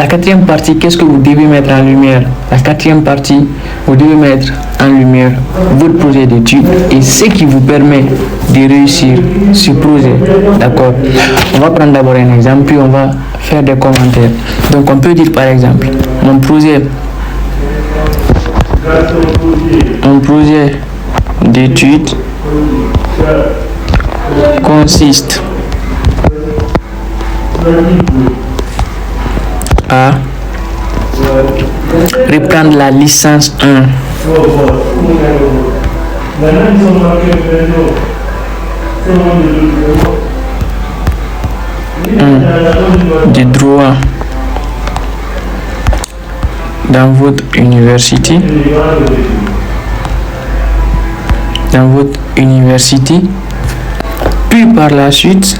La quatrième partie, qu'est-ce que vous devez mettre en lumière? La quatrième partie, vous devez mettre en lumière votre projet d'étude et ce qui vous permet de réussir ce projet. D'accord? On va prendre d'abord un exemple, puis on va faire des commentaires. Donc on peut dire par exemple, mon projet d'étude consiste à reprendre la licence 1 du droit dans votre université, puis par la suite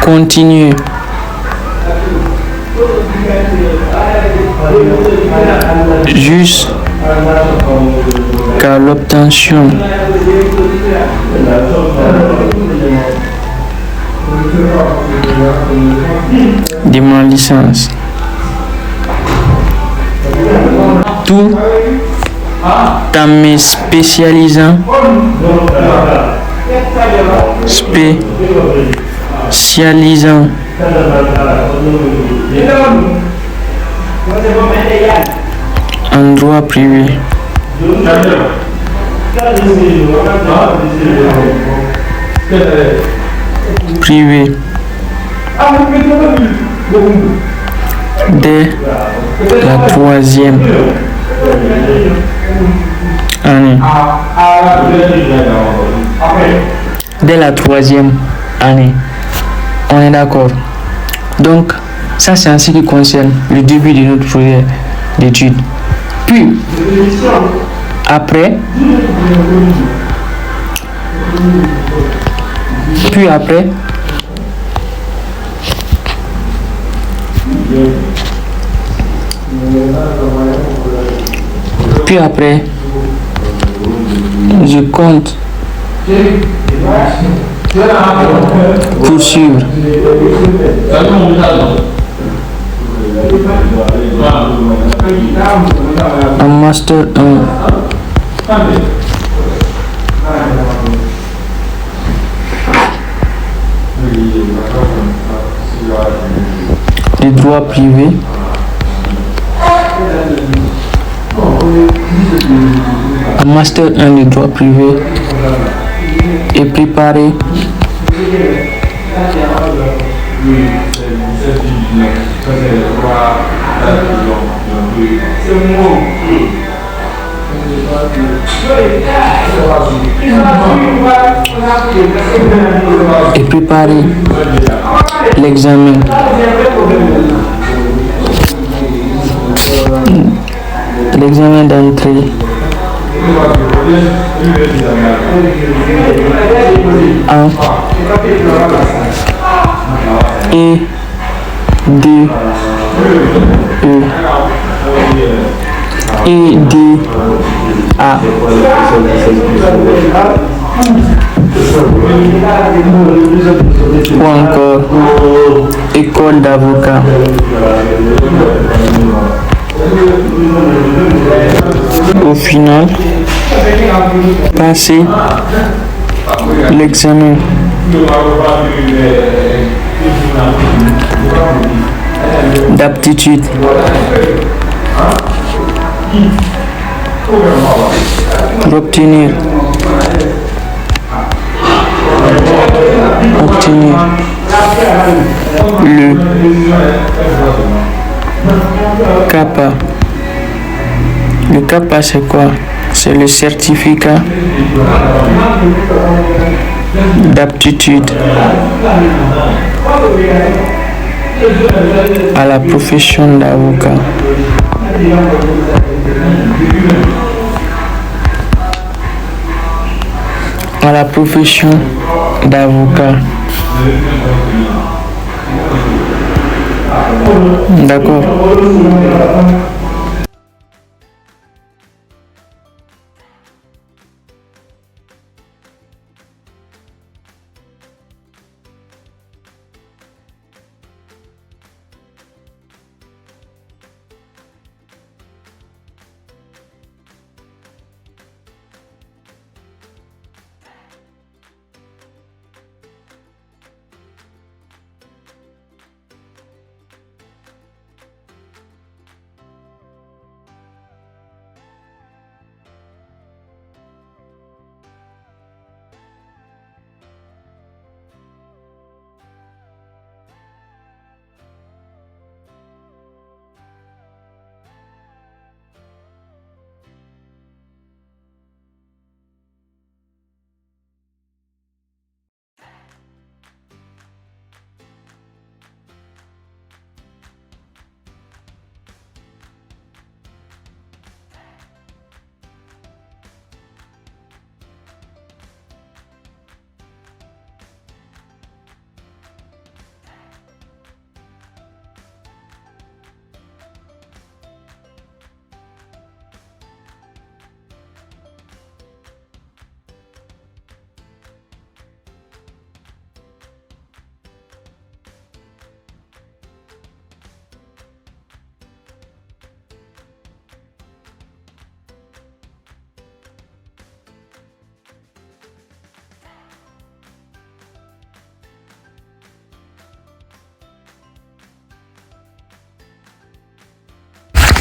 continuer jusqu'à l'obtention de ma licence, tout en me spécialisant en droit privé. Dès la troisième année. On est d'accord. Donc, ça c'est en ce qui concerne le début de notre projet d'étude. Puis, après, je compte poursuivre un master 1 de droit privé et préparer l'examen d'entrée en EDA ou encore école d'avocat. Au final, passer l'examen d'aptitude pour obtenir le CAPA. Le CAPA, c'est quoi? C'est le certificat d'aptitude à la profession d'avocat. D'accord.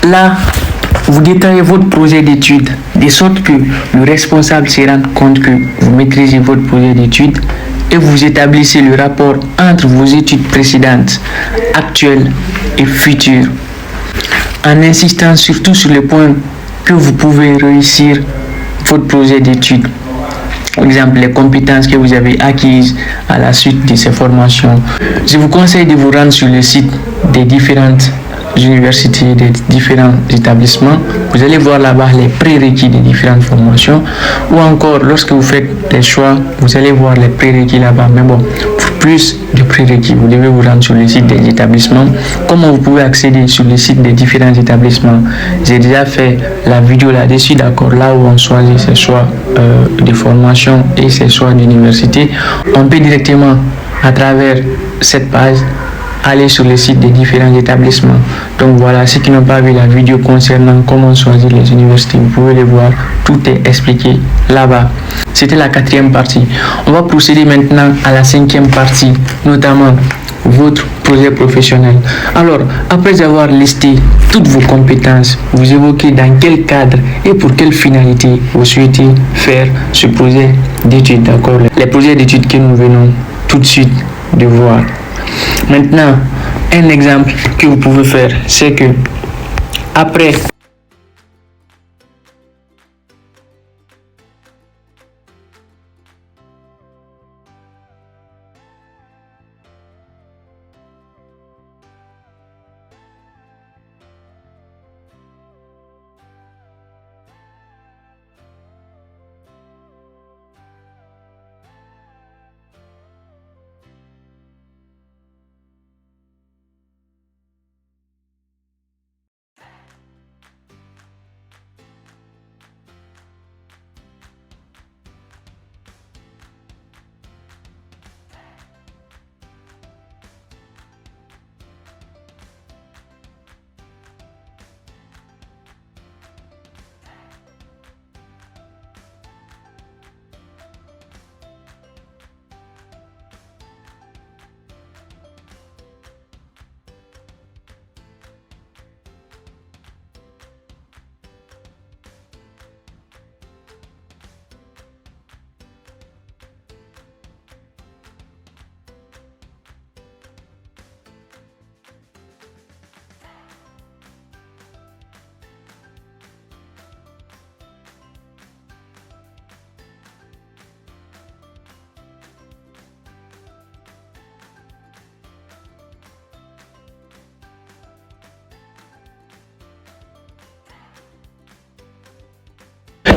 Là, vous détaillez votre projet d'études de sorte que le responsable se rende compte que vous maîtrisez votre projet d'études et vous établissez le rapport entre vos études précédentes, actuelles et futures, en insistant surtout sur les points que vous pouvez réussir votre projet d'études. Par exemple, les compétences que vous avez acquises à la suite de ces formations. Je vous conseille de vous rendre sur le site des différentes universités, des différents établissements. Vous allez voir là-bas les prérequis des différentes formations. Ou encore, lorsque vous faites des choix, vous allez voir les prérequis là-bas. Mais bon, pour plus de prérequis, vous devez vous rendre sur le site des établissements. Comment vous pouvez accéder sur le site des différents établissements? J'ai déjà fait la vidéo là-dessus, d'accord, là où on choisit ses choix de formation et ses choix d'université. On peut directement, à travers cette page, aller sur le site des différents établissements. Donc voilà, ceux qui n'ont pas vu la vidéo concernant comment choisir les universités, vous pouvez les voir, tout est expliqué là-bas. C'était la 4e partie. On va procéder maintenant à la 5e partie, notamment votre projet professionnel. Alors, après avoir listé toutes vos compétences, vous évoquez dans quel cadre et pour quelle finalité vous souhaitez faire ce projet d'études, d'accord? Les projets d'études que nous venons tout de suite de voir. Maintenant, un exemple que vous pouvez faire, c'est que après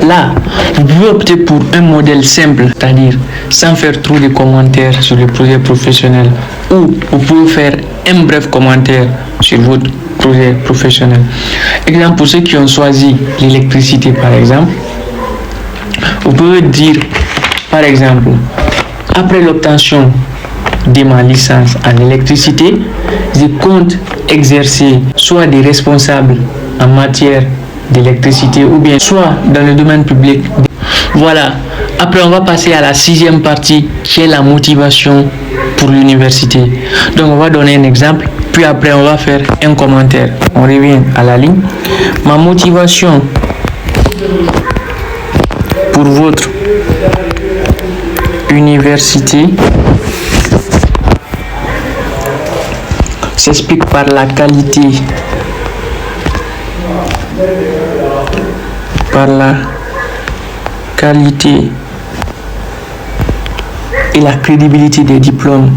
là, vous pouvez opter pour un modèle simple, c'est-à-dire sans faire trop de commentaires sur le projet professionnel, ou vous pouvez faire un bref commentaire sur votre projet professionnel. Exemple, pour ceux qui ont choisi l'électricité par exemple, vous pouvez dire par exemple, après l'obtention de ma licence en électricité, je compte exercer soit des responsables en matière d'électricité ou bien soit dans le domaine public. Voilà. Après, on va passer à la 6e partie qui est la motivation pour l'université. Donc, on va donner un exemple, puis après, on va faire un commentaire. On revient à la ligne. Ma motivation pour votre université s'explique par la qualité et la crédibilité des diplômes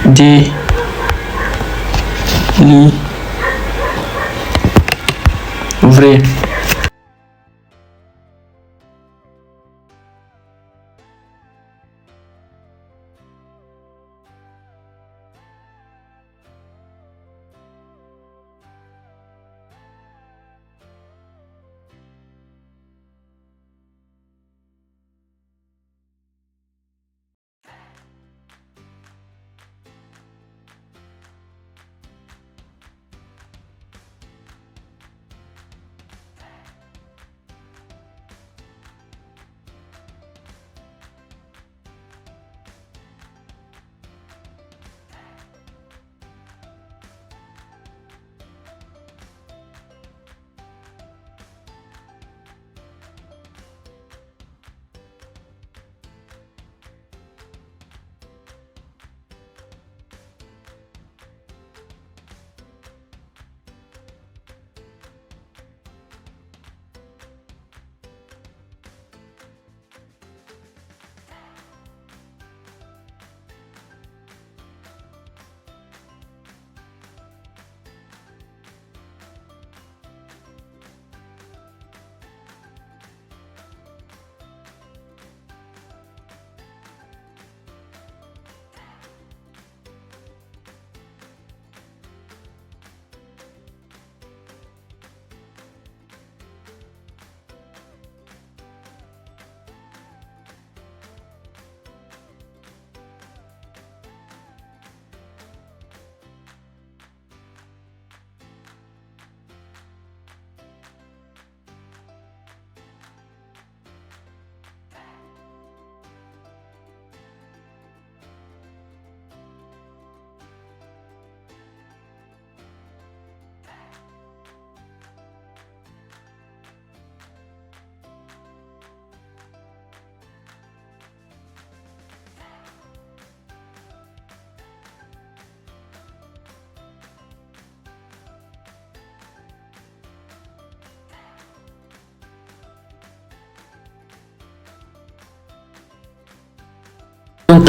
délivrés.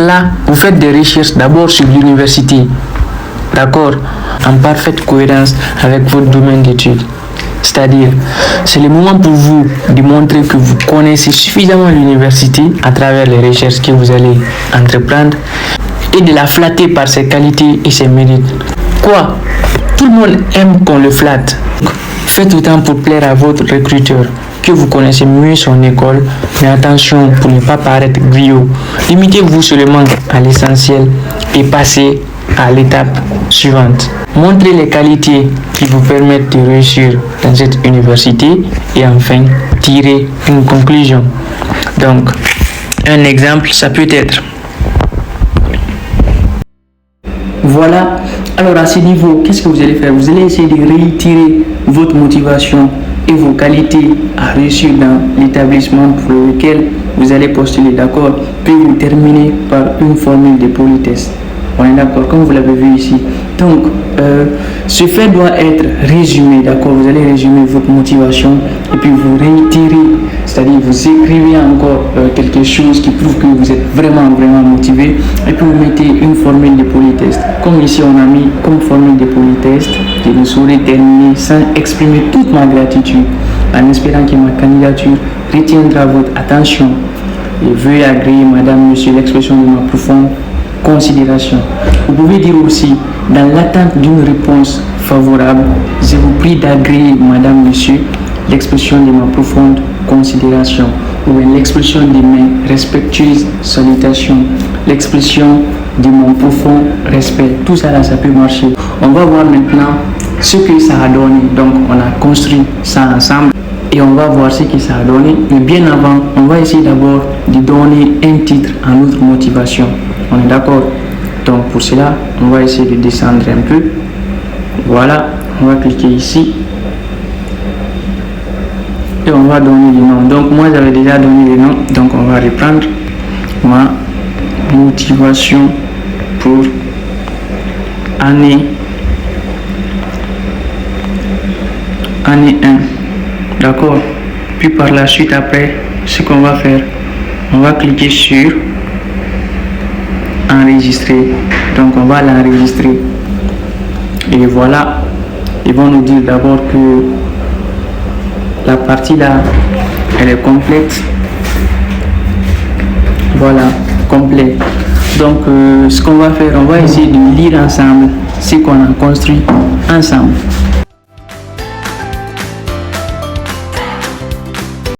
là, vous faites des recherches d'abord sur l'université, d'accord, en parfaite cohérence avec votre domaine d'études. C'est-à-dire, c'est le moment pour vous de montrer que vous connaissez suffisamment l'université à travers les recherches que vous allez entreprendre et de la flatter par ses qualités et ses mérites. Quoi? Tout le monde aime qu'on le flatte. Faites autant pour plaire à votre recruteur, que vous connaissez mieux son école, mais attention pour ne pas paraître griot. Limitez-vous seulement à l'essentiel et passez à l'étape suivante. Montrez les qualités qui vous permettent de réussir dans cette université et enfin tirez une conclusion. Donc, un exemple, ça peut être: voilà, alors à ce niveau, qu'est-ce que vous allez faire? Vous allez essayer de réitérer votre motivation et vos qualités à réussir dans l'établissement pour lequel vous allez postuler, d'accord? Puis vous terminez par une formule de politesse. On est d'accord, comme vous l'avez vu ici. Donc, ce fait doit être résumé, d'accord? Vous allez résumer votre motivation et puis vous réitérez, c'est-à-dire vous écrivez encore quelque chose qui prouve que vous êtes vraiment motivé et puis vous mettez une formule de politesse. Comme ici, on a mis comme formule de politesse: je ne saurais terminer sans exprimer toute ma gratitude en espérant que ma candidature retiendra votre attention et veuillez agréer, madame, monsieur, l'expression de ma profonde considération. Vous pouvez dire aussi: dans l'attente d'une réponse favorable, je vous prie d'agréer, madame, monsieur, l'expression de ma profonde considération, ou l'expression de mes respectueuses salutations, l'expression de mon profond respect. Tout ça là, ça peut marcher. On va voir maintenant ce que ça a donné. Donc on a construit ça ensemble et on va voir ce que ça a donné. Mais bien avant, on va essayer d'abord de donner un titre à notre motivation. On est d'accord? Donc pour cela, on va essayer de descendre un peu. Voilà, on va cliquer ici et on va donner le nom. Donc moi j'avais déjà donné le nom, donc on va reprendre ma motivation pour année 1. D'accord? Puis par la suite, après, ce qu'on va faire, on va cliquer sur enregistrer. Donc on va l'enregistrer et voilà, ils vont nous dire d'abord que la partie là elle est complète. Voilà, complet. Donc ce qu'on va faire, on va essayer de lire ensemble ce qu'on a construit ensemble.